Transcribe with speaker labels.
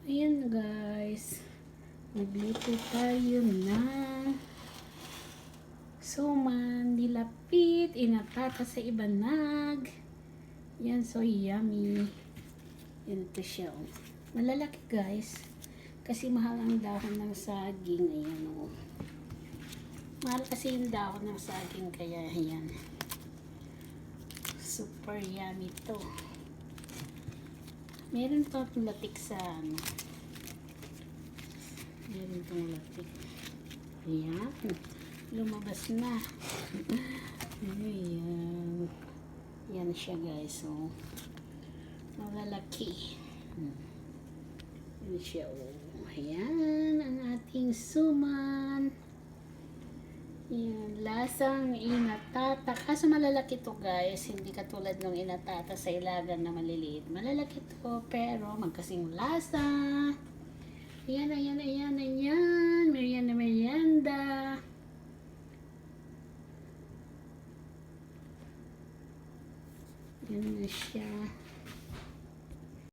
Speaker 1: Ayan guys, nagluto tayo na suman, nilapit, inatata sa ibanag. Yan, so yummy. Yan ito siya. Oh. Malalaki guys, kasi mahal ang dahon ng saging. Ayan o. Oh. Mahal kasi yung dahon ng saging, kaya ayan. Super yummy to. Meron pa latik sa ano. Meron pang latik. Ayan. Lumabas na. Ayan. Yan siya guys. So, malalaki. Yan siya. Oh. Ayan. Ang ating suman. Yan. Lasang inatata. Kaso malalaki to guys. Hindi katulad ng inatata sa ilagan na maliliit. Malalaki to. Pero magkasing lasa. Ayan, ayan, ayan, ayan. Merienda, merienda. Yan na siya.